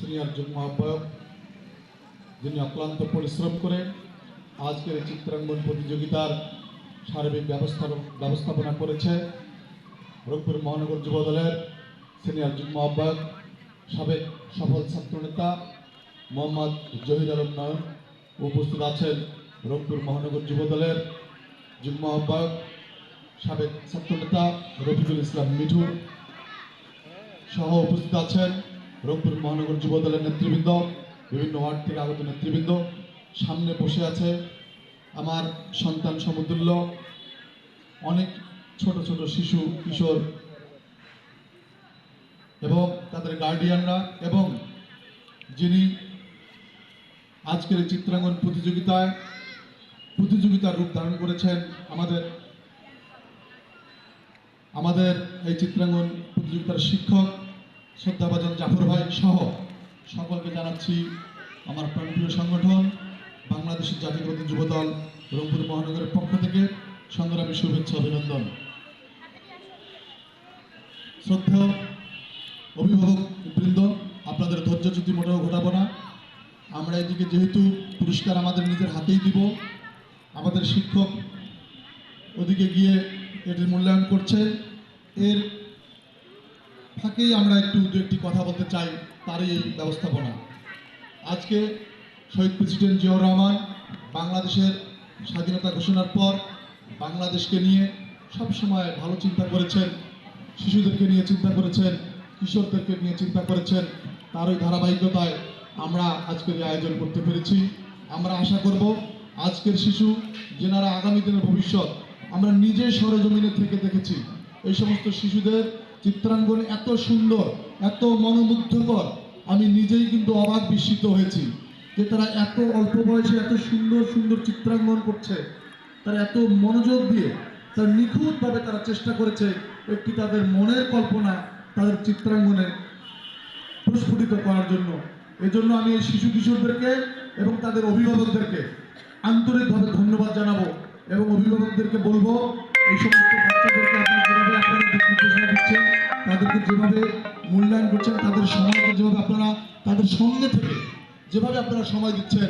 Senior যুগ্ম আহ্বায়ক, যিনি অক্লান্ত পরিশ্রম করে আজকের এই চিত্রাঙ্গন প্রতিযোগিতার সার্বিক ব্যবস্থাপনা করেছে। রংপুর মহানগর যুব দলের সিনিয়র যুগ্ম আহ্বায়ক, সাবেক সফল ছাত্রনেতা মোহাম্মদ জহির আলম নয়ন। উপস্থিত আছেন রংপুর মহানগর যুব দলের যুগ্ম আহ্বায়ক, সাবেক ছাত্রনেতা রফিকুল ইসলাম মিঠু সহ উপস্থিত আছেন রংপুর মহানগর যুব দলের নেতৃবৃন্দ, বিভিন্ন ওয়ার্ড থেকে আগত নেতৃবৃন্দ। সামনে বসে আছে আমার সন্তান সমতুল্য অনেক ছোট ছোট শিশু কিশোর এবং তাদের গার্ডিয়ানরা, এবং যিনি আজকের এই চিত্রাঙ্গন প্রতিযোগিতার রূপ ধারণ করেছেন আমাদের এই চিত্রাঙ্গন প্রতিযোগিতার শিক্ষক শ্রদ্ধাভাজন জাফর ভাই সহ সকলকে জানাচ্ছি আমার প্রাণপ্রিয় সংগঠন বাংলাদেশের জাতীয়তাবাদী যুব দল রংপুর মহানগরের পক্ষ থেকে সংগ্রামী শুভেচ্ছা অভিনন্দন। শ্রদ্ধেয় অভিভাবক বৃন্দ, আপনাদের ধৈর্যচ্যুতি মোটেও ঘটাবো না। আমরা এদিকে যেহেতু পুরস্কার আমাদের নিজের হাতেই দিব, আমাদের শিক্ষক ওদিকে গিয়ে এটির মূল্যায়ন করছে, এর ফাঁকেই আমরা দু একটি কথা বলতে চাই, তারই এই ব্যবস্থাপনা। আজকে শহীদ প্রেসিডেন্ট জিয়াউর রহমান বাংলাদেশের স্বাধীনতা ঘোষণার পর বাংলাদেশকে নিয়ে সবসময় ভালো চিন্তা করেছেন, শিশুদেরকে নিয়ে চিন্তা করেছেন, কিশোরদেরকে নিয়ে চিন্তা করেছেন। তারই ধারাবাহিকতায় আমরা আজকের এই আয়োজন করতে পেরেছি। আমরা আশা করব আজকের শিশু, যেনারা আগামী দিনের ভবিষ্যৎ, আমরা নিজে সরেজমিনে থেকে দেখেছি এই সমস্ত শিশুদের চিত্রাঙ্গন এত সুন্দর, এত মনোমুগ্ধকর, আমি নিজেই কিন্তু অবাক বিস্মিত হয়েছি যে তারা এত অল্প বয়সে এত সুন্দর সুন্দর চিত্রাঙ্গন করছে। তারা এত মনোযোগ দিয়ে, তারা নিখুঁতভাবে তারা চেষ্টা করেছে একটি তাদের মনের কল্পনা তাদের চিত্রাঙ্গনে প্রস্ফুটিত করার জন্য। এজন্য আমি এই শিশু কিশোরদেরকে এবং তাদের অভিভাবকদেরকে আন্তরিকভাবে ধন্যবাদ জানাবো, এবং অভিভাবকদেরকে বলবো এই সমস্ত বাচ্চাদেরকে আপনারা দিক নির্দেশনা দিচ্ছেন, তাদেরকে যেভাবে মূল্যায়ন করছেন, তাদের সময়কে যেভাবে আপনারা তাদের সঙ্গে থেকে যেভাবে আপনারা সময় দিচ্ছেন,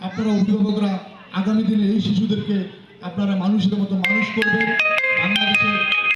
আপনারা অভিভাবকরা আগামী দিনে এই শিশুদেরকে আপনারা মানুষের মতো মানুষ করবেন। বাংলাদেশের